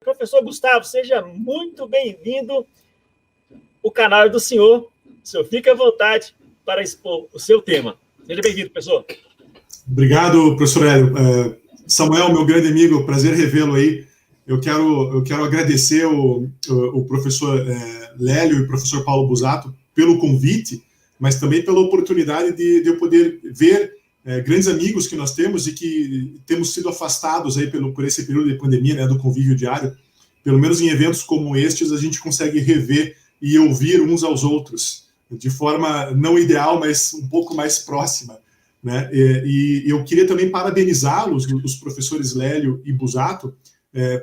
Professor Gustavo, seja muito bem-vindo ao canal do senhor. O senhor fica à vontade para expor o seu tema. Seja bem-vindo, professor. Obrigado, professor Hélio. Samuel, meu grande amigo, prazer revê-lo aí. Eu quero agradecer o professor Lélio e o professor Paulo Busato pelo convite, mas também pela oportunidade de eu poder ver grandes amigos que nós temos e que temos sido afastados aí por esse período de pandemia, né, do convívio diário. Pelo menos em eventos como estes, a gente consegue rever e ouvir uns aos outros de forma não ideal, mas um pouco mais próxima, né? E eu queria também parabenizá-los, os professores Lélio e Busato,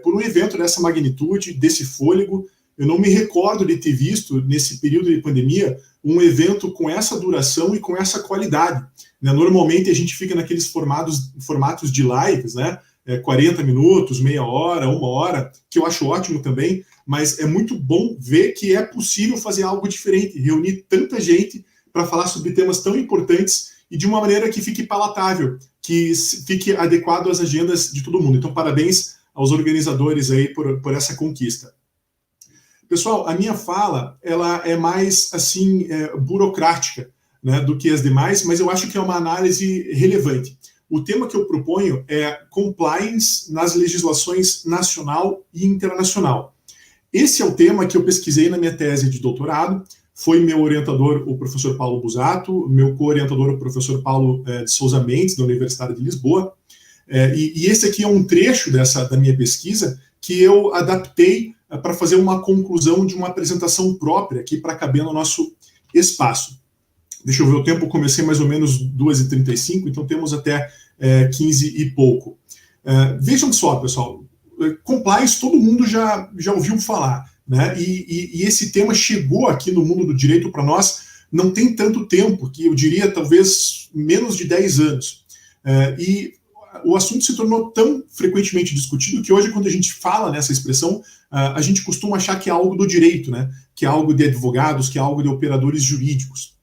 por um evento dessa magnitude, desse fôlego. Eu não me recordo de ter visto, nesse período de pandemia, um evento com essa duração e com essa qualidade, né? Normalmente a gente fica naqueles formatos de lives, né? 40 minutos, meia hora, uma hora, que eu acho ótimo também, mas é muito bom ver que é possível fazer algo diferente, reunir tanta gente para falar sobre temas tão importantes e de uma maneira que fique palatável, que fique adequado às agendas de todo mundo. Então, parabéns aos organizadores aí por essa conquista. Pessoal, a minha fala, ela é mais, assim, burocrática, né, do que as demais, mas eu acho que é uma análise relevante. O tema que eu proponho é compliance nas legislações nacional e internacional. Esse é o tema que eu pesquisei na minha tese de doutorado. Foi meu orientador, o professor Paulo Busato, meu co-orientador, o professor Paulo de Souza Mendes, da Universidade de Lisboa. E esse aqui é um trecho da minha pesquisa que eu adaptei para fazer uma conclusão de uma apresentação própria aqui para caber no nosso espaço. Deixa eu ver o tempo, eu comecei mais ou menos 2h35, então temos até 15 e pouco. Vejam só, pessoal, compliance todo mundo já ouviu falar, né? E esse tema chegou aqui no mundo do direito para nós não tem tanto tempo, que eu diria talvez menos de 10 anos. E o assunto se tornou tão frequentemente discutido que hoje, quando a gente fala nessa expressão, a gente costuma achar que é algo do direito, né? Que é algo de advogados, que é algo de operadores jurídicos.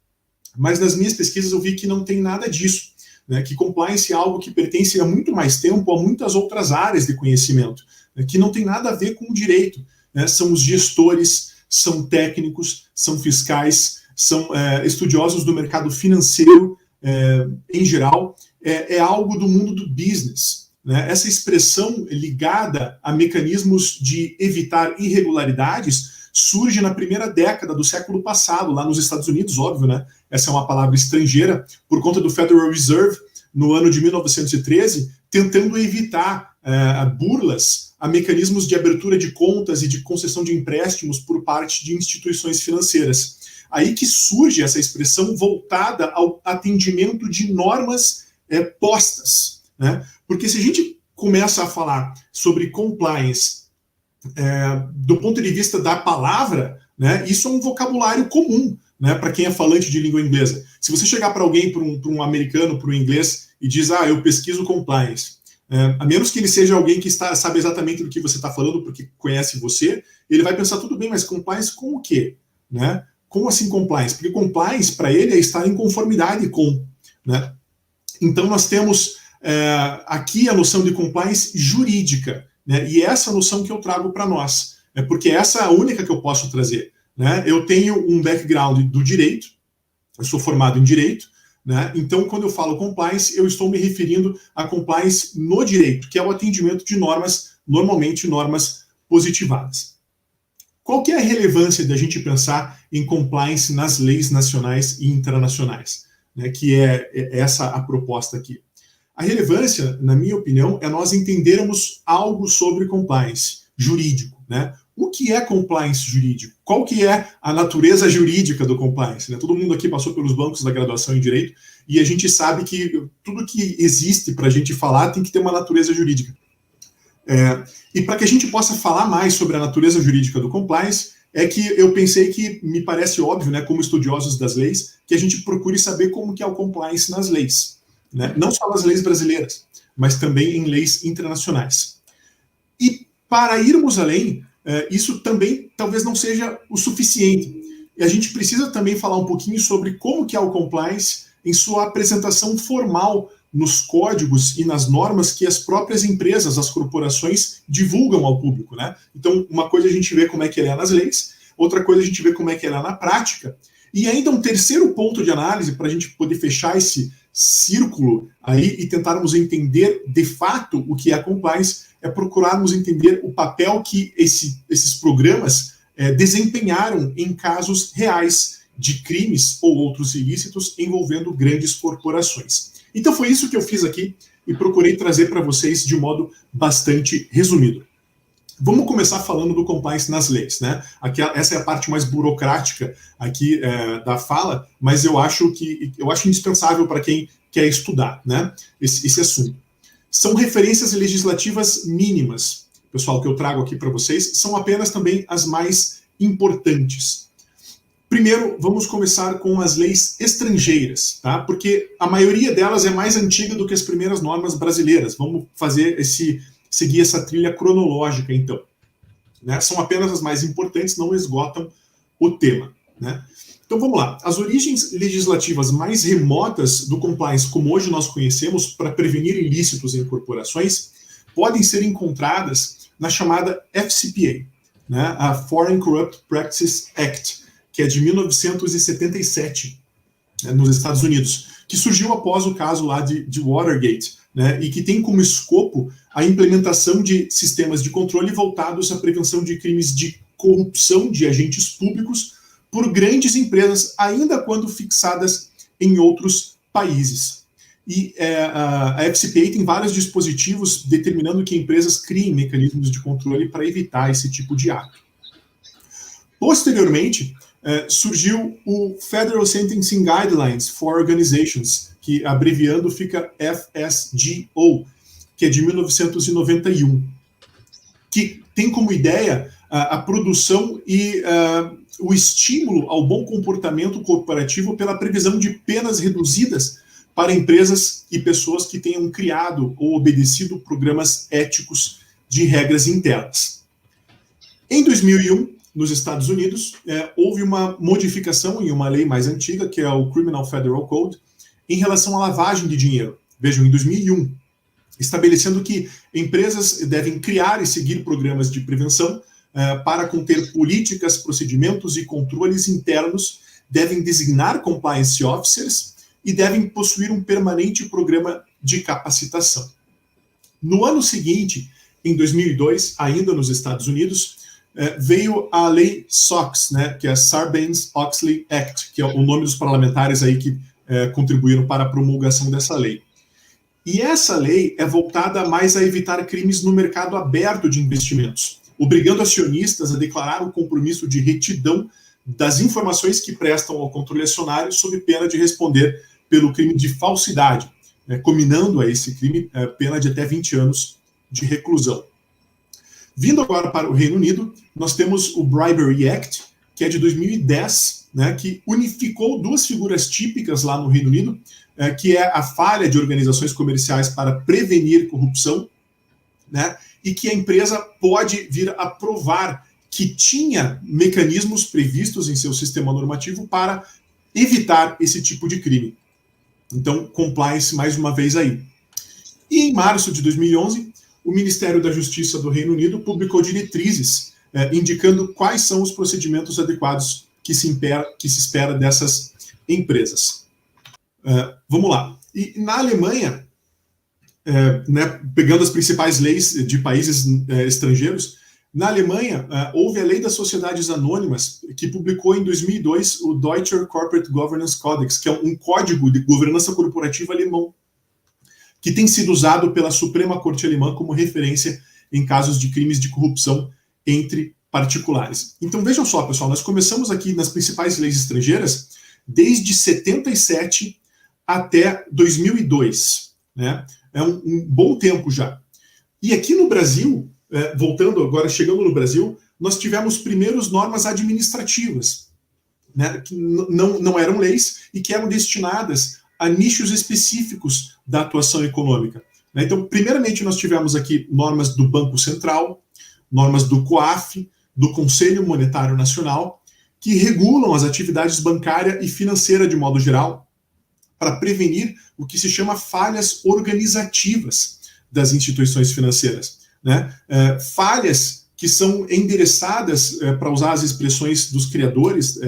Mas nas minhas pesquisas eu vi que não tem nada disso, né? Que compliance é algo que pertence há muito mais tempo a muitas outras áreas de conhecimento, né? Que não tem nada a ver com o direito, né? São os gestores, são técnicos, são fiscais, são estudiosos do mercado financeiro em geral, é algo do mundo do business, né? Essa expressão ligada a mecanismos de evitar irregularidades surge na primeira década do século passado, lá nos Estados Unidos, óbvio, né? Essa é uma palavra estrangeira, por conta do Federal Reserve, no ano de 1913, tentando evitar burlas a mecanismos de abertura de contas e de concessão de empréstimos por parte de instituições financeiras. Aí que surge essa expressão voltada ao atendimento de normas postas, né? Porque se a gente começa a falar sobre compliance do ponto de vista da palavra, né, isso é um vocabulário comum, né, para quem é falante de língua inglesa. Se você chegar para alguém, para um americano, para um inglês, e diz, eu pesquiso compliance, a menos que ele seja alguém que sabe exatamente do que você está falando, porque conhece você, ele vai pensar, tudo bem, mas compliance com o quê? Né? Como assim compliance? Porque compliance, para ele, é estar em conformidade com. Né? Então, nós temos aqui a noção de compliance jurídica, né? E essa noção que eu trago para nós, porque essa é a única que eu posso trazer, né? Eu tenho um background do direito, eu sou formado em direito, né? Então, quando eu falo compliance, eu estou me referindo a compliance no direito, que é o atendimento de normas, normalmente normas positivadas. Qual que é a relevância da gente pensar em compliance nas leis nacionais e internacionais, né? Que é essa a proposta aqui. A relevância, na minha opinião, é nós entendermos algo sobre compliance jurídico, né? O que é compliance jurídico? Qual que é a natureza jurídica do compliance? Né? Todo mundo aqui passou pelos bancos da graduação em Direito e a gente sabe que tudo que existe para a gente falar tem que ter uma natureza jurídica. E para que a gente possa falar mais sobre a natureza jurídica do compliance, é que eu pensei que me parece óbvio, né, como estudiosos das leis, que a gente procure saber como que é o compliance nas leis. Né? Não só nas leis brasileiras, mas também em leis internacionais. E para irmos além, isso também talvez não seja o suficiente. E a gente precisa também falar um pouquinho sobre como que é o compliance em sua apresentação formal nos códigos e nas normas que as próprias empresas, as corporações, divulgam ao público, né? Então, uma coisa a gente vê como é que ele é nas leis, outra coisa a gente vê como é que ele é na prática, e ainda um terceiro ponto de análise para a gente poder fechar esse círculo aí e tentarmos entender de fato o que é a compliance, é procurarmos entender o papel que esses programas desempenharam em casos reais de crimes ou outros ilícitos envolvendo grandes corporações. Então foi isso que eu fiz aqui e procurei trazer para vocês de modo bastante resumido. Vamos começar falando do compliance nas leis, né? Essa é a parte mais burocrática aqui da fala, mas eu acho indispensável para quem quer estudar, né, esse assunto. São referências legislativas mínimas, pessoal, que eu trago aqui para vocês, são apenas também as mais importantes. Primeiro, vamos começar com as leis estrangeiras, tá? Porque a maioria delas é mais antiga do que as primeiras normas brasileiras. Vamos seguir essa trilha cronológica, então. Né? São apenas as mais importantes, não esgotam o tema. Né? Então, vamos lá. As origens legislativas mais remotas do compliance, como hoje nós conhecemos, para prevenir ilícitos em corporações, podem ser encontradas na chamada FCPA, né? A Foreign Corrupt Practices Act, que é de 1977, né, nos Estados Unidos, que surgiu após o caso lá de Watergate, né, e que tem como escopo a implementação de sistemas de controle voltados à prevenção de crimes de corrupção de agentes públicos por grandes empresas, ainda quando fixadas em outros países. E a FCPA tem vários dispositivos determinando que empresas criem mecanismos de controle para evitar esse tipo de ato. Posteriormente, surgiu o Federal Sentencing Guidelines for Organizations, que abreviando fica FSGO, que é de 1991, que tem como ideia a produção e o estímulo ao bom comportamento corporativo pela previsão de penas reduzidas para empresas e pessoas que tenham criado ou obedecido programas éticos de regras internas. Em 2001, nos Estados Unidos, houve uma modificação em uma lei mais antiga, que é o Criminal Federal Code, em relação à lavagem de dinheiro. Vejam, em 2001, estabelecendo que empresas devem criar e seguir programas de prevenção para conter políticas, procedimentos e controles internos, devem designar compliance officers e devem possuir um permanente programa de capacitação. No ano seguinte, em 2002, ainda nos Estados Unidos, veio a lei SOX, né, que é a Sarbanes-Oxley Act, que é o nome dos parlamentares aí que contribuíram para a promulgação dessa lei. E essa lei é voltada mais a evitar crimes no mercado aberto de investimentos, obrigando acionistas a declarar o compromisso de retidão das informações que prestam ao controle acionário sob pena de responder pelo crime de falsidade, combinando a esse crime pena de até 20 anos de reclusão. Vindo agora para o Reino Unido, nós temos o Bribery Act, que é de 2010, né, que unificou duas figuras típicas lá no Reino Unido, que é a falha de organizações comerciais para prevenir corrupção, né, e que a empresa pode vir a provar que tinha mecanismos previstos em seu sistema normativo para evitar esse tipo de crime. Então, compliance mais uma vez aí. E em março de 2011, o Ministério da Justiça do Reino Unido publicou diretrizes indicando quais são os procedimentos adequados que se espera dessas empresas. Vamos lá. E na Alemanha, né, pegando as principais leis de países estrangeiros, na Alemanha houve a Lei das Sociedades Anônimas, que publicou em 2002 o Deutscher Corporate Governance Codex, que é um código de governança corporativa alemão, que tem sido usado pela Suprema Corte Alemã como referência em casos de crimes de corrupção entre particulares. Então vejam só, pessoal, nós começamos aqui nas principais leis estrangeiras desde 77 até 2002, né? É um bom tempo já. E aqui no Brasil, voltando agora, chegando no Brasil, nós tivemos primeiros normas administrativas, né, que não eram leis e que eram destinadas a nichos específicos da atuação econômica. Então, primeiramente, nós tivemos aqui normas do Banco Central, normas do COAF, do Conselho Monetário Nacional, que regulam as atividades bancária e financeira de modo geral, para prevenir o que se chama falhas organizativas das instituições financeiras, né? Falhas que são endereçadas, para usar as expressões dos criadores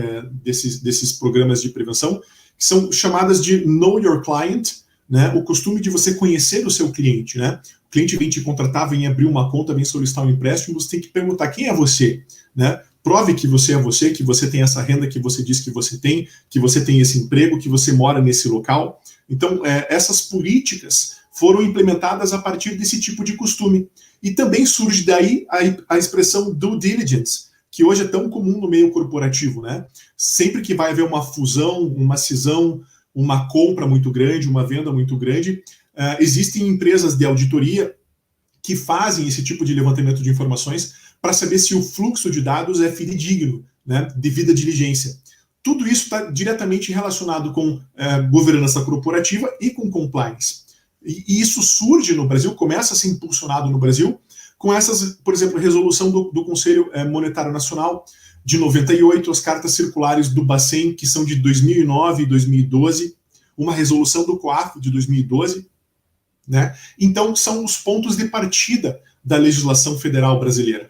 desses programas de prevenção, que são chamadas de Know Your Client, né? O costume de você conhecer o seu cliente, né? O cliente vem te contratar, vem abrir uma conta, vem solicitar um empréstimo, você tem que perguntar quem é você, né? Prove que você é você, que você tem essa renda que você diz que você tem esse emprego, que você mora nesse local. Então, essas políticas foram implementadas a partir desse tipo de costume. E também surge daí a expressão due diligence, que hoje é tão comum no meio corporativo, né? Sempre que vai haver uma fusão, uma cisão, uma compra muito grande, uma venda muito grande, existem empresas de auditoria que fazem esse tipo de levantamento de informações para saber se o fluxo de dados é fidedigno, né, devida diligência. Tudo isso está diretamente relacionado com governança corporativa e com compliance. E isso surge no Brasil, começa a ser impulsionado no Brasil, com essas, por exemplo, resolução do Conselho Monetário Nacional de 98, as cartas circulares do Bacen, que são de 2009 e 2012, uma resolução do COAF de 2012, né? Então, são os pontos de partida da legislação federal brasileira.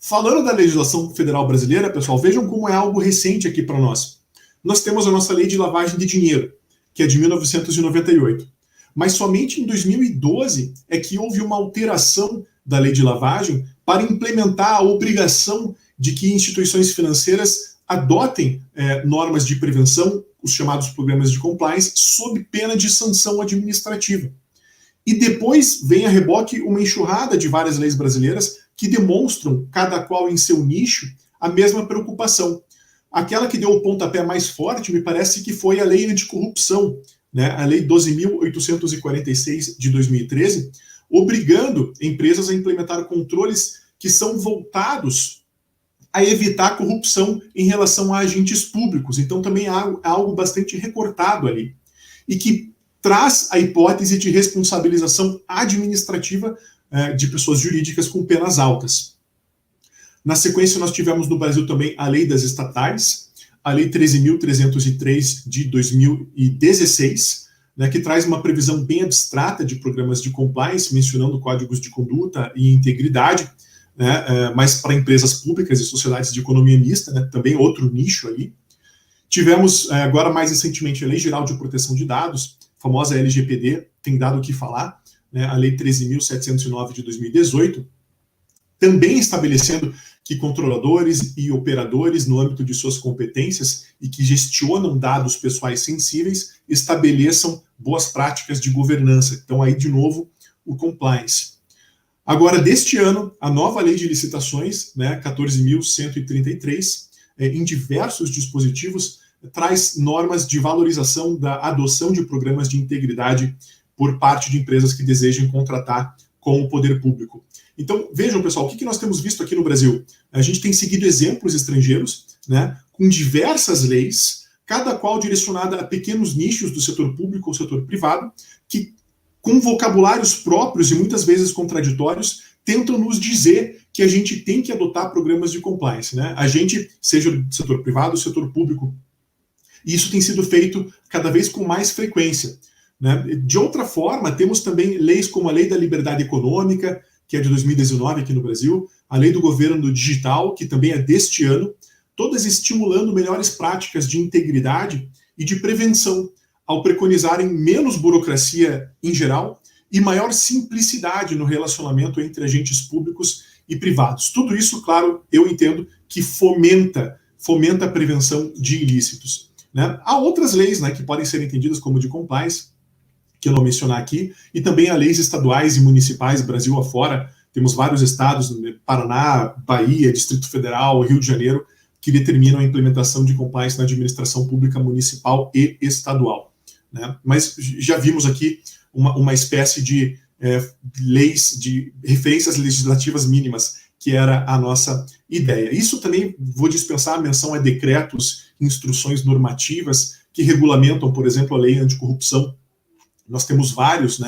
Falando da legislação federal brasileira, pessoal, vejam como é algo recente aqui para nós. Nós temos a nossa lei de lavagem de dinheiro, que é de 1998. Mas somente em 2012 é que houve uma alteração da lei de lavagem para implementar a obrigação de que instituições financeiras adotem normas de prevenção, os chamados programas de compliance, sob pena de sanção administrativa. E depois vem a reboque uma enxurrada de várias leis brasileiras que demonstram, cada qual em seu nicho, a mesma preocupação. Aquela que deu o pontapé mais forte, me parece que foi a Lei Anticorrupção, né? A Lei 12.846 de 2013, obrigando empresas a implementar controles que são voltados a evitar corrupção em relação a agentes públicos. Então também há algo bastante recortado ali. E que traz a hipótese de responsabilização administrativa de pessoas jurídicas com penas altas. Na sequência, nós tivemos no Brasil também a Lei das Estatais, a Lei 13.303 de 2016, né, que traz uma previsão bem abstrata de programas de compliance, mencionando códigos de conduta e integridade, né, mas para empresas públicas e sociedades de economia mista, né, também outro nicho ali. Tivemos, agora mais recentemente, a Lei Geral de Proteção de Dados, a famosa LGPD, tem dado o que falar, né, a Lei 13.709 de 2018, também estabelecendo que controladores e operadores, no âmbito de suas competências e que gestionam dados pessoais sensíveis, estabeleçam boas práticas de governança. Então, aí, de novo, o compliance. Agora, deste ano, a nova Lei de Licitações, né, 14.133, em diversos dispositivos, traz normas de valorização da adoção de programas de integridade por parte de empresas que desejem contratar com o poder público. Então, vejam, pessoal, o que nós temos visto aqui no Brasil? A gente tem seguido exemplos estrangeiros, né, com diversas leis, cada qual direcionada a pequenos nichos do setor público ou setor privado, que, com vocabulários próprios e muitas vezes contraditórios, tentam nos dizer que a gente tem que adotar programas de compliance, né? A gente, seja do setor privado ou setor público. E isso tem sido feito cada vez com mais frequência, né? De outra forma, temos também leis como a Lei da Liberdade Econômica, que é de 2019 aqui no Brasil, a Lei do Governo Digital, que também é deste ano, todas estimulando melhores práticas de integridade e de prevenção, ao preconizarem menos burocracia em geral e maior simplicidade no relacionamento entre agentes públicos e privados. Tudo isso, claro, eu entendo que fomenta a prevenção de ilícitos, né? Há outras leis, né, que podem ser entendidas como de compliance, que eu não mencionar aqui, e também há leis estaduais e municipais, Brasil afora. Temos vários estados, Paraná, Bahia, Distrito Federal, Rio de Janeiro, que determinam a implementação de compliance na administração pública municipal e estadual, né? Mas já vimos aqui uma espécie de leis, de referências legislativas mínimas, que era a nossa ideia. Isso também vou dispensar a menção a decretos, instruções normativas que regulamentam, por exemplo, a lei anticorrupção. Nós temos vários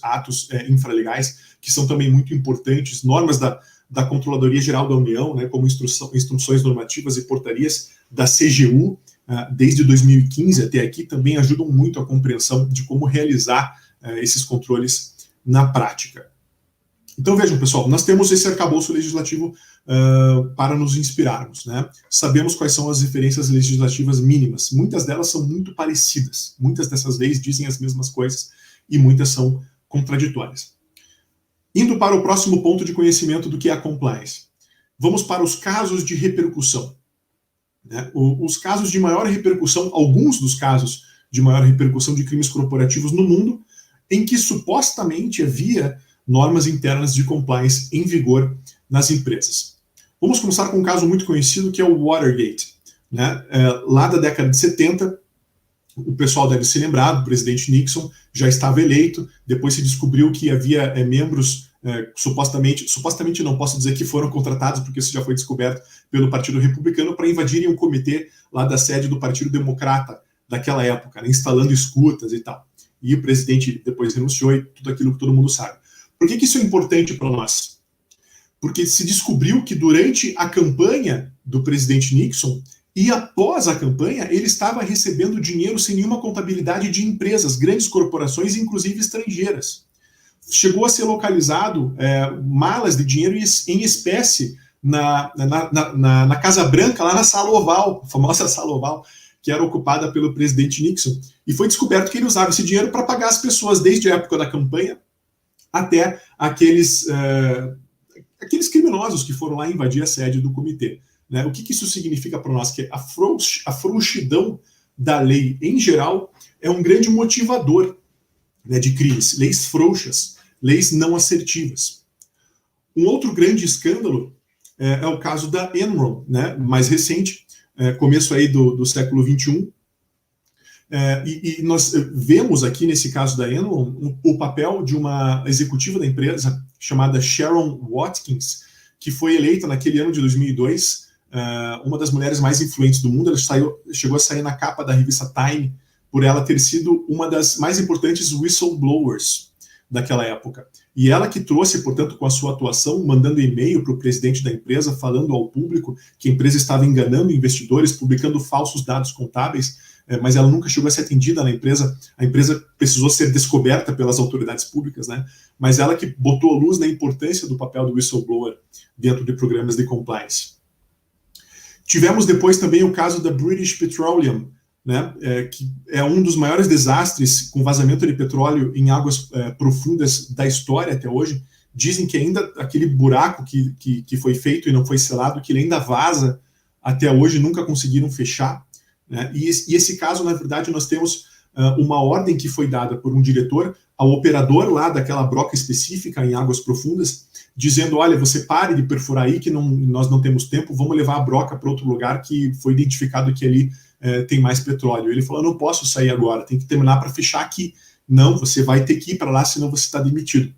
atos infralegais que são também muito importantes, normas da Controladoria Geral da União, né, como instruções normativas e portarias da CGU, desde 2015 até aqui, também ajudam muito a compreensão de como realizar esses controles na prática. Então, vejam, pessoal, nós temos esse arcabouço legislativo para nos inspirarmos, né? Sabemos quais são as referências legislativas mínimas. Muitas delas são muito parecidas. Muitas dessas leis dizem as mesmas coisas e muitas são contraditórias. Indo para o próximo ponto de conhecimento do que é a compliance. Vamos para os casos de repercussão. Né? Os casos de maior repercussão, alguns dos casos de maior repercussão de crimes corporativos no mundo, em que supostamente havia normas internas de compliance em vigor nas empresas. Vamos começar com um caso muito conhecido, que é o Watergate. Né? Lá da década de 70, o pessoal deve se lembrar, do presidente Nixon já estava eleito, depois se descobriu que havia membros, supostamente não posso dizer que foram contratados, porque isso já foi descoberto pelo Partido Republicano, para invadirem um comitê lá da sede do Partido Democrata daquela época, né? Instalando escutas e tal. E o presidente depois renunciou e tudo aquilo que todo mundo sabe. Por que isso é importante para nós? Porque se descobriu que durante a campanha do presidente Nixon e após a campanha, ele estava recebendo dinheiro sem nenhuma contabilidade de empresas, grandes corporações, inclusive estrangeiras. Chegou a ser localizado malas de dinheiro em espécie na Casa Branca, lá na Sala Oval, a famosa Sala Oval, que era ocupada pelo presidente Nixon. E foi descoberto que ele usava esse dinheiro para pagar as pessoas desde a época da campanha até aqueles criminosos que foram lá invadir a sede do comitê. Né? O que isso significa para nós? Que a frouxidão da lei, em geral, é um grande motivador, né, de crimes. Leis frouxas, leis não assertivas. Um outro grande escândalo é o caso da Enron, né, mais recente, começo aí do século XXI. E nós vemos aqui, nesse caso da Enron, o papel de uma executiva da empresa chamada Sharon Watkins, que foi eleita naquele ano de 2002, uma das mulheres mais influentes do mundo. Ela chegou a sair na capa da revista Time por ela ter sido uma das mais importantes whistleblowers daquela época. E ela que trouxe, portanto, com a sua atuação, mandando e-mail para o presidente da empresa, falando ao público que a empresa estava enganando investidores, publicando falsos dados contábeis, mas ela nunca chegou a ser atendida na empresa. A empresa precisou ser descoberta pelas autoridades públicas, né? Mas ela que botou a luz na importância do papel do whistleblower dentro de programas de compliance. Tivemos depois também o caso da British Petroleum, né, que é um dos maiores desastres com vazamento de petróleo em águas profundas da história até hoje. Dizem que ainda aquele buraco que foi feito e não foi selado, que ele ainda vaza até hoje, nunca conseguiram fechar. Né? E esse caso, na verdade, nós temos uma ordem que foi dada por um diretor ao operador lá daquela broca específica em águas profundas, dizendo: olha, você pare de perfurar aí, que nós não temos tempo, vamos levar a broca para outro lugar que foi identificado que ali tem mais petróleo. Ele falou: não posso sair agora, tem que terminar para fechar aqui. Não, você vai ter que ir para lá, senão você está demitido.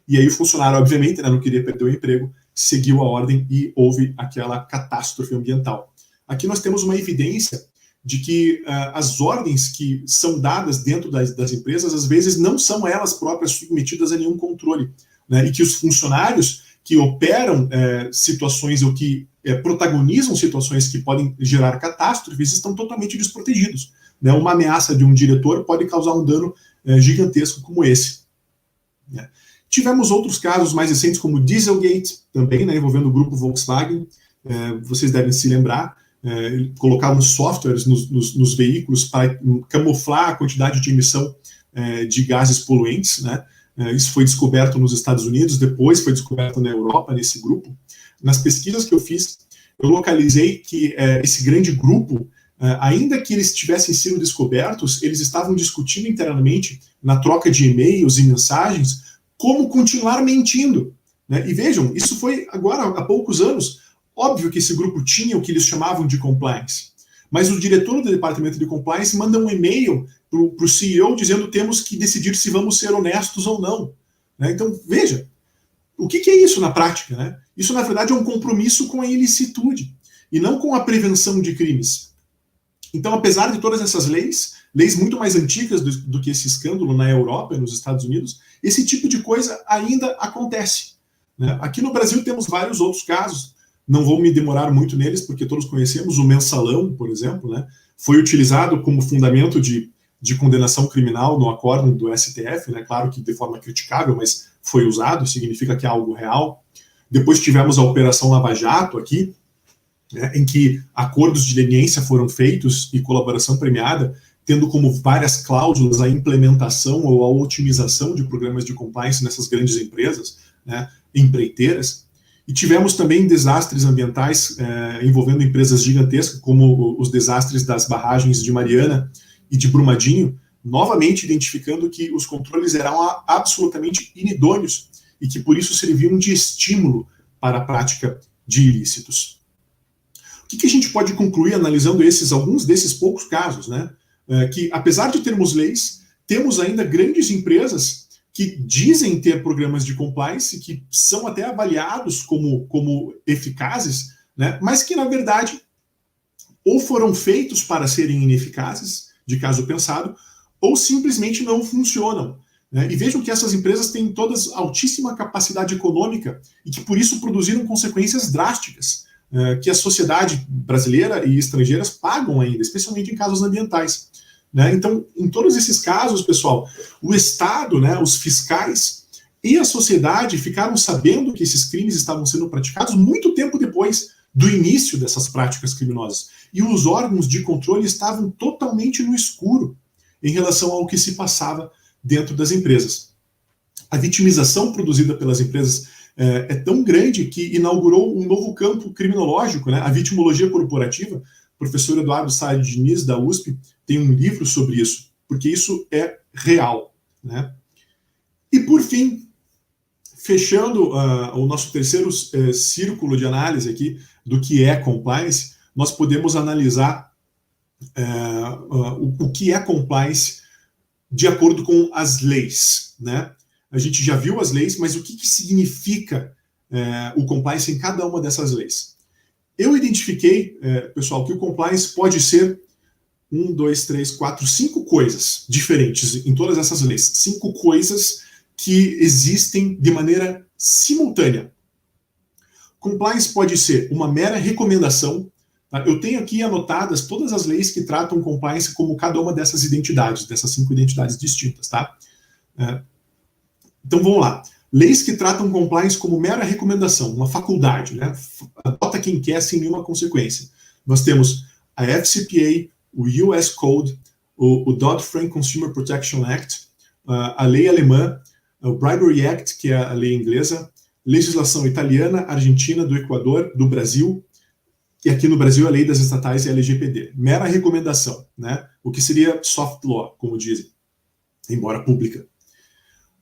E aí o funcionário, obviamente, né, não queria perder o emprego, seguiu a ordem e houve aquela catástrofe ambiental. Aqui nós temos uma evidência de que as ordens que são dadas dentro das empresas, às vezes, não são elas próprias submetidas a nenhum controle, né, e que os funcionários que operam situações ou que protagonizam situações que podem gerar catástrofes estão totalmente desprotegidos. Né? Uma ameaça de um diretor pode causar um dano gigantesco como esse. Né? Tivemos outros casos mais recentes, como o Dieselgate, também, né, envolvendo o grupo Volkswagen. Vocês devem se lembrar. Colocavam softwares nos veículos para camuflar a quantidade de emissão de gases poluentes, né? Isso foi descoberto nos Estados Unidos, depois foi descoberto na Europa, nesse grupo. Nas pesquisas que eu fiz, eu localizei que esse grande grupo, ainda que eles tivessem sido descobertos, eles estavam discutindo internamente, na troca de e-mails e mensagens, como continuar mentindo. Né? E vejam, isso foi agora há poucos anos. Óbvio que esse grupo tinha o que eles chamavam de compliance, mas o diretor do departamento de compliance manda um e-mail para o CEO dizendo: temos que decidir se vamos ser honestos ou não. Né? Então, veja, o que é isso na prática? Né? Isso, na verdade, é um compromisso com a ilicitude e não com a prevenção de crimes. Então, apesar de todas essas leis muito mais antigas do que esse escândalo na Europa e nos Estados Unidos, esse tipo de coisa ainda acontece. Né? Aqui no Brasil temos vários outros casos. Não vou me demorar muito neles, porque todos conhecemos o Mensalão, por exemplo, né? foi utilizado como fundamento de condenação criminal no acórdão do STF, né? Claro que de forma criticável, mas foi usado, significa que é algo real. Depois tivemos a Operação Lava Jato aqui, né, em que acordos de leniência foram feitos e colaboração premiada, tendo como várias cláusulas a implementação ou a otimização de programas de compliance nessas grandes empresas, né, empreiteiras. E tivemos também desastres ambientais envolvendo empresas gigantescas, como os desastres das barragens de Mariana e de Brumadinho, novamente identificando que os controles eram absolutamente inidôneos e que por isso serviam de estímulo para a prática de ilícitos. O que a gente pode concluir analisando alguns desses poucos casos, né? Que apesar de termos leis, temos ainda grandes empresas que dizem ter programas de compliance, que são até avaliados como eficazes, né? Mas que na verdade ou foram feitos para serem ineficazes, de caso pensado, ou simplesmente não funcionam. E vejam que essas empresas têm todas altíssima capacidade econômica e que por isso produziram consequências drásticas que a sociedade brasileira e estrangeiras pagam ainda, especialmente em casos ambientais. Então, em todos esses casos, pessoal, o Estado, os fiscais e a sociedade ficaram sabendo que esses crimes estavam sendo praticados muito tempo depois do início dessas práticas criminosas. E os órgãos de controle estavam totalmente no escuro em relação ao que se passava dentro das empresas. A vitimização produzida pelas empresas é tão grande que inaugurou um novo campo criminológico, a vitimologia corporativa. O professor Eduardo Saad Diniz, da USP, tem um livro sobre isso, porque isso é real. E, por fim, fechando o nosso terceiro círculo de análise aqui do que é compliance, nós podemos analisar o que é compliance de acordo com as leis, A gente já viu as leis, mas o que significa o compliance em cada uma dessas leis? Eu identifiquei, pessoal, que o compliance pode ser 1, 2, 3, 4, 5 coisas diferentes em todas essas leis. 5 coisas que existem de maneira simultânea. Compliance pode ser uma mera recomendação. Tá? Eu tenho aqui anotadas todas as leis que tratam compliance como cada uma dessas identidades, dessas 5 identidades distintas. Tá? Então vamos lá. Leis que tratam compliance como mera recomendação, uma faculdade, Adota quem quer sem nenhuma consequência. Nós temos a FCPA, o US Code, o Dodd-Frank Consumer Protection Act, a lei alemã, o Bribery Act, que é a lei inglesa, legislação italiana, argentina, do Equador, do Brasil, e aqui no Brasil a lei das estatais e a LGPD. Mera recomendação, O que seria soft law, como dizem, embora pública.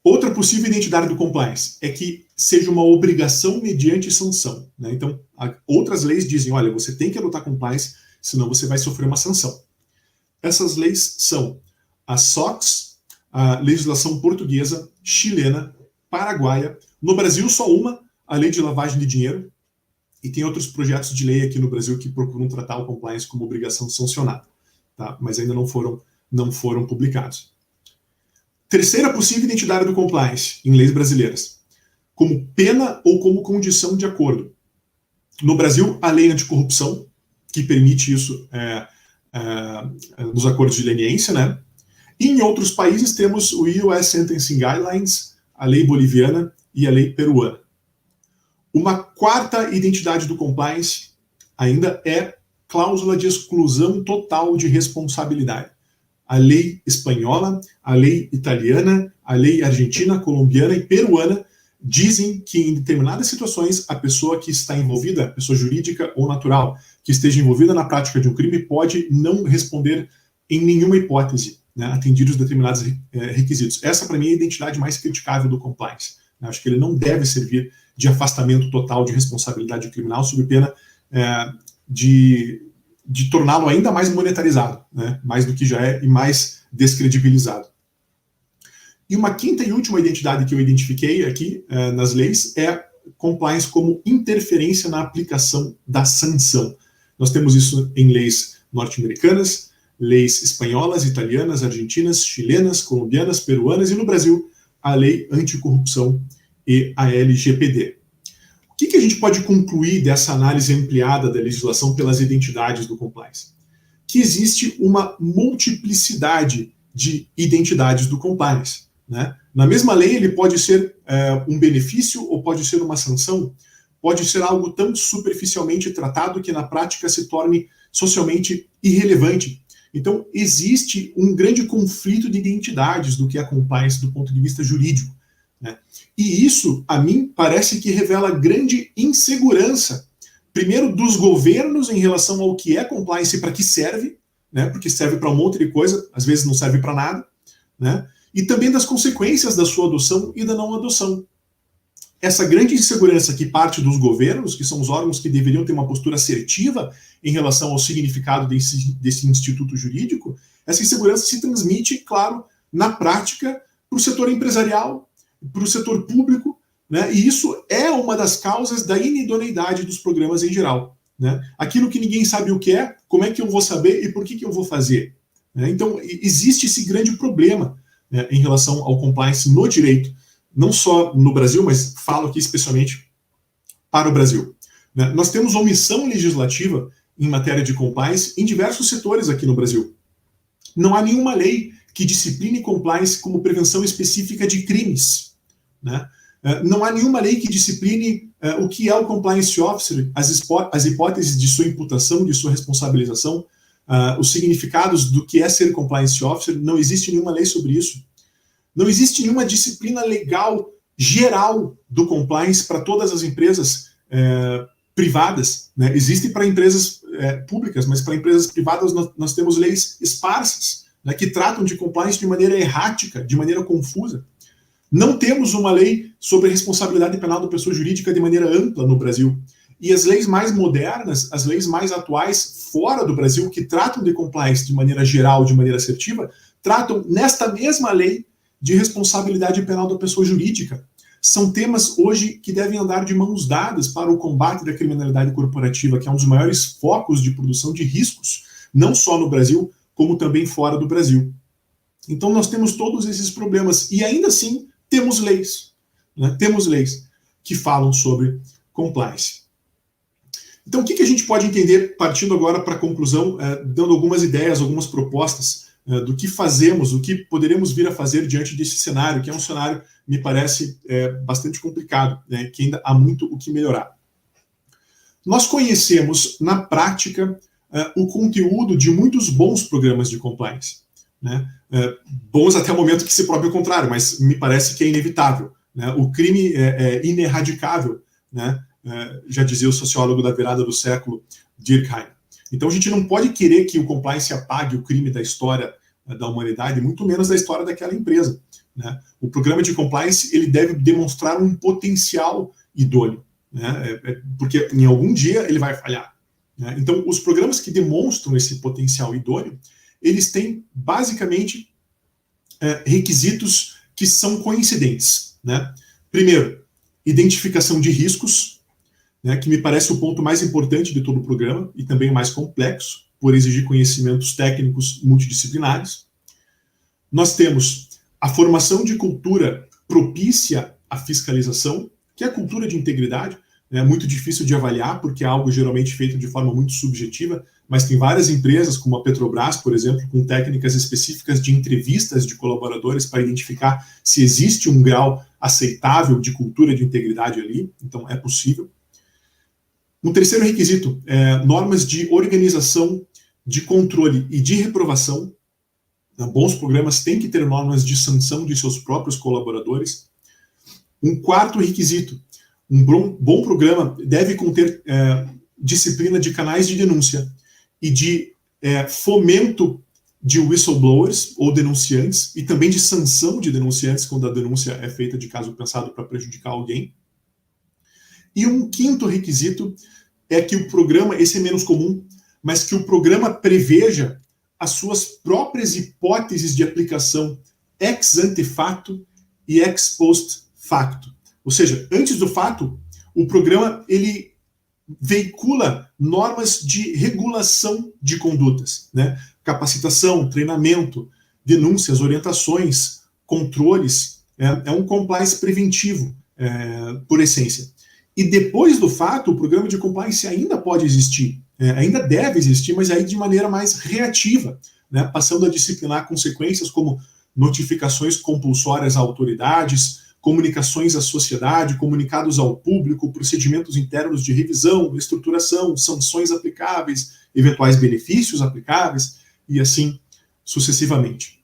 Outra possível identidade do compliance é que seja uma obrigação mediante sanção. Então, outras leis dizem, olha, você tem que adotar compliance, senão você vai sofrer uma sanção. Essas leis são a SOX, a legislação portuguesa, chilena, paraguaia. No Brasil, só uma, a lei de lavagem de dinheiro. E tem outros projetos de lei aqui no Brasil que procuram tratar o compliance como obrigação sancionada. Tá? Mas ainda não foram publicados. Terceira possível identidade do compliance em leis brasileiras, como pena ou como condição de acordo. No Brasil, a lei anticorrupção, que permite isso nos acordos de leniência, E em outros países temos o US Sentencing Guidelines, a lei boliviana e a lei peruana. Uma quarta identidade do compliance ainda é cláusula de exclusão total de responsabilidade. A lei espanhola, a lei italiana, a lei argentina, colombiana e peruana dizem que em determinadas situações a pessoa que está envolvida, pessoa jurídica ou natural, que esteja envolvida na prática de um crime pode não responder em nenhuma hipótese, atendidos determinados requisitos. Essa, para mim, é a identidade mais criticável do compliance. Acho que ele não deve servir de afastamento total de responsabilidade criminal sob pena de torná-lo ainda mais monetarizado, mais do que já é e mais descredibilizado. E uma quinta e última identidade que eu identifiquei aqui nas leis é compliance como interferência na aplicação da sanção. Nós temos isso em leis norte-americanas, leis espanholas, italianas, argentinas, chilenas, colombianas, peruanas e no Brasil a lei anticorrupção e a LGPD. O que a gente pode concluir dessa análise ampliada da legislação pelas identidades do compliance? que existe uma multiplicidade de identidades do compliance, né? Na mesma lei, ele pode ser um benefício ou pode ser uma sanção, pode ser algo tão superficialmente tratado que na prática se torne socialmente irrelevante. Então, existe um grande conflito de identidades do que é compliance do ponto de vista jurídico, né? E isso, a mim, parece que revela grande insegurança, primeiro dos governos em relação ao que é compliance e para que serve, né? Porque serve para um monte de coisa, às vezes não serve para nada, né? E também das consequências da sua adoção e da não adoção. Essa grande insegurança que parte dos governos, que são os órgãos que deveriam ter uma postura assertiva em relação ao significado desse instituto jurídico, essa insegurança se transmite, claro, na prática, para o setor empresarial, para o setor público, né? E isso é uma das causas da inidoneidade dos programas em geral, né? Aquilo que ninguém sabe o que é, como é que eu vou saber e por que eu vou fazer, né? Então, existe esse grande problema, né, em relação ao compliance no direito, não só no Brasil, mas falo aqui especialmente para o Brasil, né? Nós temos omissão legislativa em matéria de compliance em diversos setores aqui no Brasil. Não há nenhuma lei que discipline compliance como prevenção específica de crimes, né? Não há nenhuma lei que discipline o que é o compliance officer, as hipóteses de sua imputação, de sua responsabilização, os significados do que é ser compliance officer. Não existe nenhuma lei sobre isso. Não existe nenhuma disciplina legal geral do compliance para todas as empresas privadas, né? Existe para empresas públicas, mas para empresas privadas nós temos leis esparsas, né, que tratam de compliance de maneira errática, de maneira confusa. Não temos uma lei sobre responsabilidade penal da pessoa jurídica de maneira ampla no Brasil. E as leis mais modernas, as leis mais atuais fora do Brasil, que tratam de compliance de maneira geral, de maneira assertiva, tratam nesta mesma lei de responsabilidade penal da pessoa jurídica. São temas hoje que devem andar de mãos dadas para o combate da criminalidade corporativa, que é um dos maiores focos de produção de riscos, não só no Brasil, como também fora do Brasil. Então nós temos todos esses problemas e ainda assim temos leis, né? Temos leis que falam sobre compliance. Então o que a gente pode entender, partindo agora para a conclusão, dando algumas ideias, algumas propostas do que fazemos, o que poderemos vir a fazer diante desse cenário, que é um cenário, me parece, bastante complicado, né? Que ainda há muito o que melhorar. Nós conhecemos, na prática, o conteúdo de muitos bons programas de compliance, né? Bons até o momento que se prove o contrário, mas me parece que é inevitável, né? O crime é inerradicável, né? Já dizia o sociólogo da virada do século, Durkheim. Então a gente não pode querer que o compliance apague o crime da história da humanidade, muito menos da história daquela empresa, né? O programa de compliance ele deve demonstrar um potencial idôneo, né? Porque em algum dia ele vai falhar, né? Então os programas que demonstram esse potencial idôneo, eles têm basicamente requisitos que são coincidentes, né? Primeiro, identificação de riscos, né, que me parece o ponto mais importante de todo o programa e também o mais complexo, por exigir conhecimentos técnicos multidisciplinares. Nós temos a formação de cultura propícia à fiscalização, que é a cultura de integridade. É muito difícil de avaliar, porque é algo geralmente feito de forma muito subjetiva, mas tem várias empresas, como a Petrobras, por exemplo, com técnicas específicas de entrevistas de colaboradores para identificar se existe um grau aceitável de cultura de integridade ali, então é possível. Um terceiro requisito é normas de organização, de controle e de reprovação. Bons programas têm que ter normas de sanção de seus próprios colaboradores. Um quarto requisito, um bom programa deve conter disciplina de canais de denúncia e de fomento de whistleblowers ou denunciantes e também de sanção de denunciantes quando a denúncia é feita de caso pensado para prejudicar alguém. E um quinto requisito é que o programa, esse é menos comum, mas que o programa preveja as suas próprias hipóteses de aplicação ex ante facto e ex post facto. Ou seja, antes do fato, o programa ele veicula normas de regulação de condutas, né? Capacitação, treinamento, denúncias, orientações, controles. É um compliance preventivo, por essência. E depois do fato, o programa de compliance ainda pode existir. ainda deve existir, mas aí de maneira mais reativa, né, passando a disciplinar consequências como notificações compulsórias a autoridades, comunicações à sociedade, comunicados ao público, procedimentos internos de revisão, estruturação, sanções aplicáveis, eventuais benefícios aplicáveis, e assim sucessivamente.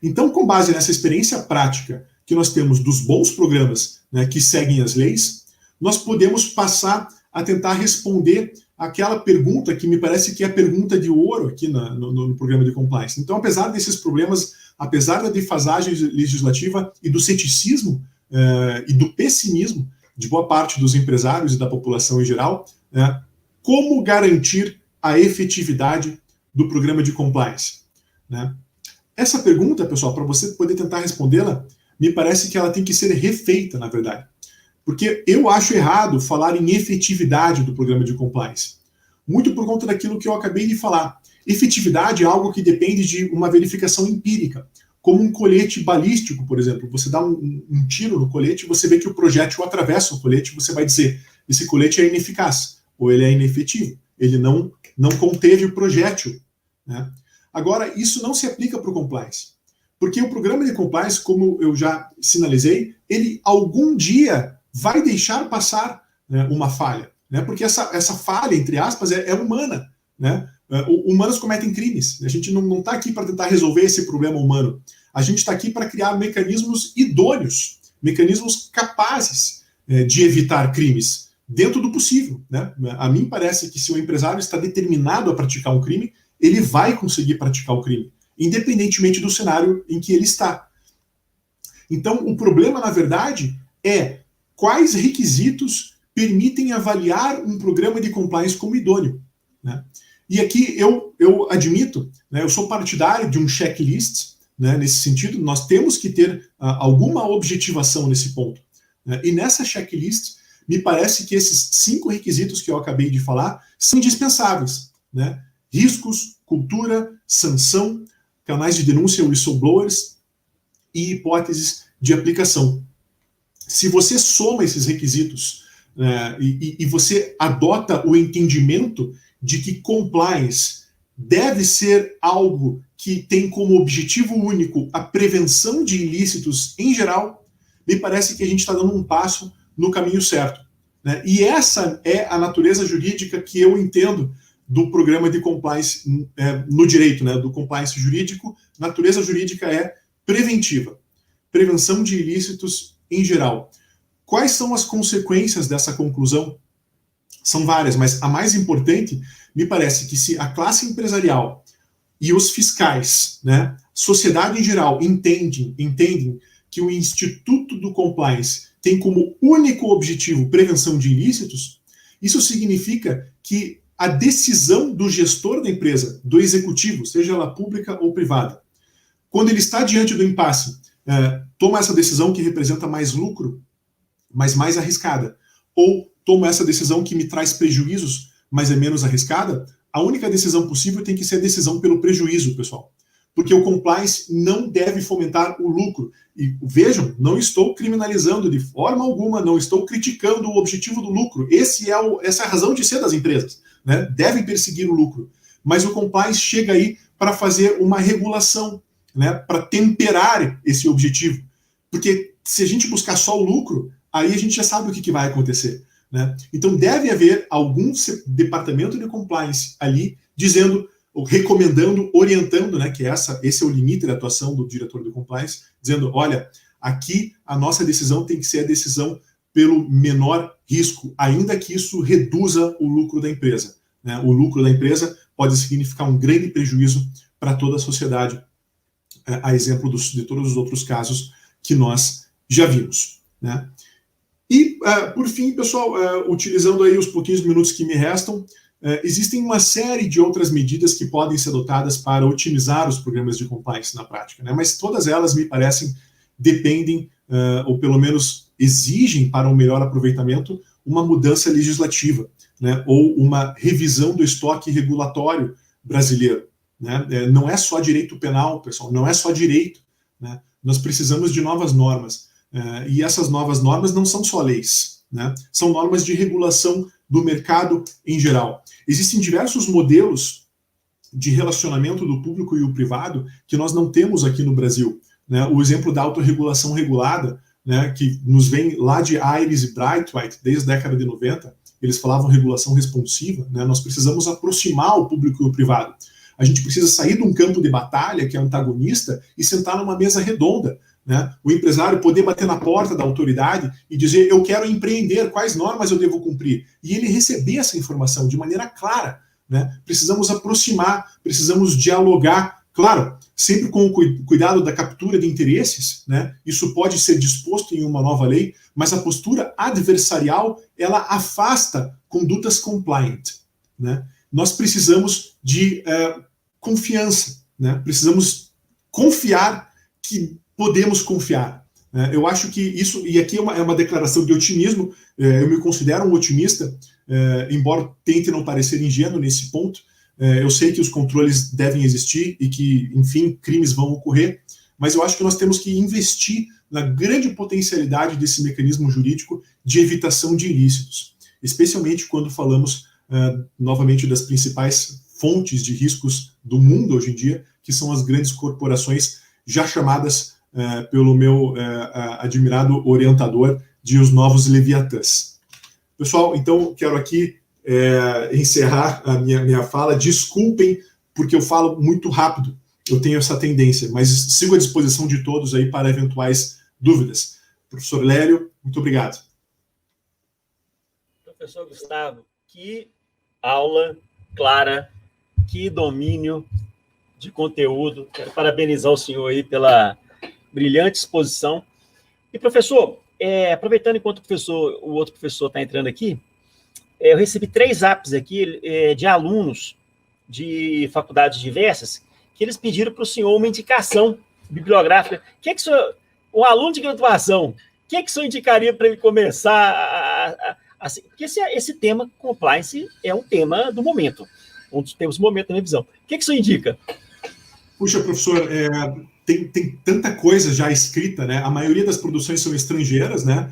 Então, com base nessa experiência prática que nós temos dos bons programas, né, que seguem as leis, nós podemos passar a tentar responder aquela pergunta que me parece que é a pergunta de ouro aqui no programa de compliance. Então, apesar desses problemas, apesar da defasagem legislativa e do ceticismo e do pessimismo de boa parte dos empresários e da população em geral, como garantir a efetividade do programa de compliance? Né? Essa pergunta, pessoal, para você poder tentar respondê-la, me parece que ela tem que ser refeita, na verdade. Porque eu acho errado falar em efetividade do programa de compliance. Muito por conta daquilo que eu acabei de falar. Efetividade é algo que depende de uma verificação empírica. Como um colete balístico, por exemplo. Você dá um tiro no colete, você vê que o projétil atravessa o colete, você vai dizer, esse colete é ineficaz, ou ele é inefetivo. Ele não conteve o projétil. Né? Agora, isso não se aplica para o compliance. Porque o programa de compliance, como eu já sinalizei, ele algum dia vai deixar passar, né, uma falha. Né? Porque essa falha, entre aspas, é humana. Né? Humanos cometem crimes. A gente não está aqui para tentar resolver esse problema humano. A gente está aqui para criar mecanismos idôneos, mecanismos capazes de evitar crimes, dentro do possível. Né? A mim parece que se o empresário está determinado a praticar um crime, ele vai conseguir praticar o crime, independentemente do cenário em que ele está. Então, o problema, na verdade, é quais requisitos permitem avaliar um programa de compliance como idôneo. Né? E aqui eu admito, né, eu sou partidário de um checklist, né, nesse sentido, nós temos que ter alguma objetivação nesse ponto. Né? E nessa checklist, me parece que esses 5 requisitos que eu acabei de falar são indispensáveis. Né? Riscos, cultura, sanção, canais de denúncia, whistleblowers e hipóteses de aplicação. Se você soma esses requisitos e você adota o entendimento de que compliance deve ser algo que tem como objetivo único a prevenção de ilícitos em geral, me parece que a gente está dando um passo no caminho certo. Né? E essa é a natureza jurídica que eu entendo do programa de compliance no direito, né? Do compliance jurídico. Natureza jurídica é preventiva. Prevenção de ilícitos em geral. Quais são as consequências dessa conclusão? São várias, mas a mais importante, me parece que se a classe empresarial e os fiscais, né, sociedade em geral, entendem que o Instituto do Compliance tem como único objetivo prevenção de ilícitos, isso significa que a decisão do gestor da empresa, do executivo, seja ela pública ou privada, quando ele está diante do impasse, toma essa decisão que representa mais lucro, mas mais arriscada, ou toma essa decisão que me traz prejuízos, mas é menos arriscada, a única decisão possível tem que ser a decisão pelo prejuízo, pessoal. Porque o compliance não deve fomentar o lucro. E vejam, não estou criminalizando de forma alguma, não estou criticando o objetivo do lucro. Essa é a razão de ser das empresas. Né? Devem perseguir o lucro. Mas o compliance chega aí para fazer uma regulação, né? Para temperar esse objetivo. Porque se a gente buscar só o lucro, aí a gente já sabe o que vai acontecer. Né? Então deve haver algum departamento de compliance ali dizendo, recomendando, orientando, né, que esse é o limite da atuação do diretor de compliance, dizendo, olha, aqui a nossa decisão tem que ser a decisão pelo menor risco, ainda que isso reduza o lucro da empresa. Né? O lucro da empresa pode significar um grande prejuízo para toda a sociedade, a exemplo de todos os outros casos que nós já vimos. Né? E, por fim, pessoal, utilizando aí os pouquinhos minutos que me restam, existem uma série de outras medidas que podem ser adotadas para otimizar os programas de compliance na prática, né? Mas todas elas, me parecem, dependem, ou pelo menos exigem para um melhor aproveitamento, uma mudança legislativa, né? Ou uma revisão do estoque regulatório brasileiro. Né? Não é só direito penal, pessoal, não é só direito. Né? Nós precisamos de novas normas. E essas novas normas não são só leis, né? São normas de regulação do mercado em geral. Existem diversos modelos de relacionamento do público e o privado que nós não temos aqui no Brasil, né? O exemplo da autorregulação regulada, né, que nos vem lá de Ayres e Braithwaite, desde a década de 90, eles falavam regulação responsiva, né? Nós precisamos aproximar o público e o privado. A gente precisa sair de um campo de batalha, que é antagonista, e sentar numa mesa redonda, né? O empresário poder bater na porta da autoridade e dizer, eu quero empreender, quais normas eu devo cumprir? E ele receber essa informação de maneira clara, né? Precisamos aproximar, precisamos dialogar, claro, sempre com o cuidado da captura de interesses, né? Isso pode ser disposto em uma nova lei, mas a postura adversarial, ela afasta condutas compliant, né? Nós precisamos de confiança, né? Precisamos confiar que podemos confiar, né? Eu acho que isso, e aqui é uma declaração de otimismo, eu me considero um otimista, embora tente não parecer ingênuo nesse ponto. Eu sei que os controles devem existir e que, enfim, crimes vão ocorrer, mas eu acho que nós temos que investir na grande potencialidade desse mecanismo jurídico de evitação de ilícitos, especialmente quando falamos, novamente, das principais fontes de riscos do mundo hoje em dia, que são as grandes corporações, já chamadas pelo meu admirado orientador de os novos leviatãs. Pessoal, então, quero aqui encerrar a minha fala. Desculpem, porque eu falo muito rápido, eu tenho essa tendência, mas sigo à disposição de todos aí para eventuais dúvidas. Professor Lélio, muito obrigado. Professor Gustavo, que aula clara, que domínio de conteúdo. Quero parabenizar o senhor aí pela brilhante exposição. E, professor, aproveitando enquanto o outro professor está entrando aqui, eu recebi 3 apps aqui de alunos de faculdades diversas que eles pediram para o senhor uma indicação bibliográfica. Um aluno de graduação, o que o senhor indicaria para ele começar porque esse tema, compliance, é um tema do momento, um dos temas do momento da minha visão. O que o senhor indica? Puxa, professor, tem tanta coisa já escrita, né? A maioria das produções são estrangeiras, né?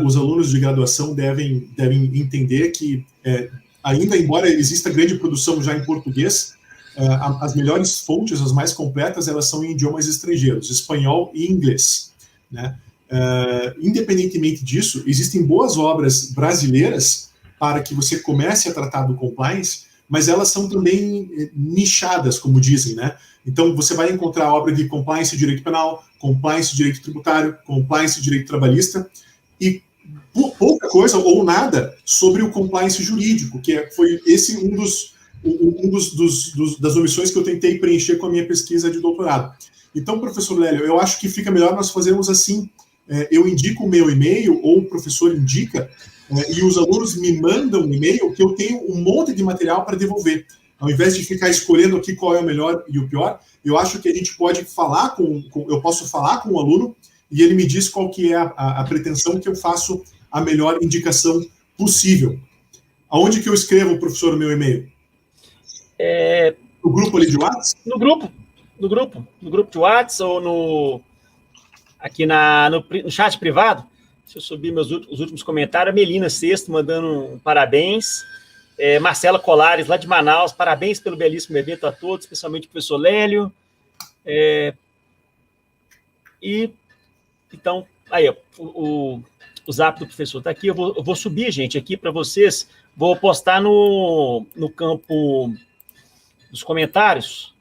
Os alunos de graduação devem entender que, ainda embora exista grande produção já em português, as melhores fontes, as mais completas, elas são em idiomas estrangeiros, espanhol e inglês, né? Independentemente disso, existem boas obras brasileiras para que você comece a tratar do compliance, mas elas são também nichadas, como dizem, né? Então, você vai encontrar a obra de compliance direito penal, compliance direito tributário, compliance direito trabalhista, e pouca coisa ou nada sobre o compliance jurídico, que foi esse das omissões que eu tentei preencher com a minha pesquisa de doutorado. Então, professor Lélio, eu acho que fica melhor nós fazermos assim, eu indico o meu e-mail, ou o professor indica, e os alunos me mandam um e-mail que eu tenho um monte de material para devolver. Ao invés de ficar escolhendo aqui qual é o melhor e o pior, eu acho que a gente pode falar eu posso falar com o aluno e ele me diz qual que é a pretensão que eu faço a melhor indicação possível. Aonde que eu escrevo, professor, o meu e-mail? No grupo ali de WhatsApp? No grupo de WhatsApp ou aqui no chat privado. Se eu subir os últimos comentários, a Melina Sexto mandando um parabéns. Marcela Colares, lá de Manaus, parabéns pelo belíssimo evento a todos, especialmente o professor Lélio. Então, aí, ó, o zap do professor está aqui. Eu vou subir, gente, aqui para vocês. Vou postar no campo dos comentários.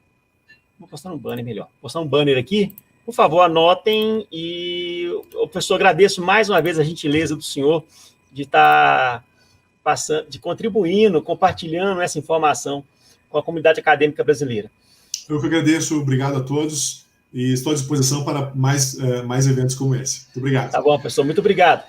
Vou postar no banner melhor. Vou postar um banner aqui. Por favor, anotem. E, professor, agradeço mais uma vez a gentileza do senhor de estar contribuindo, compartilhando essa informação com a comunidade acadêmica brasileira. Eu que agradeço, obrigado a todos e estou à disposição para mais eventos como esse. Muito obrigado. Tá bom, professor, muito obrigado.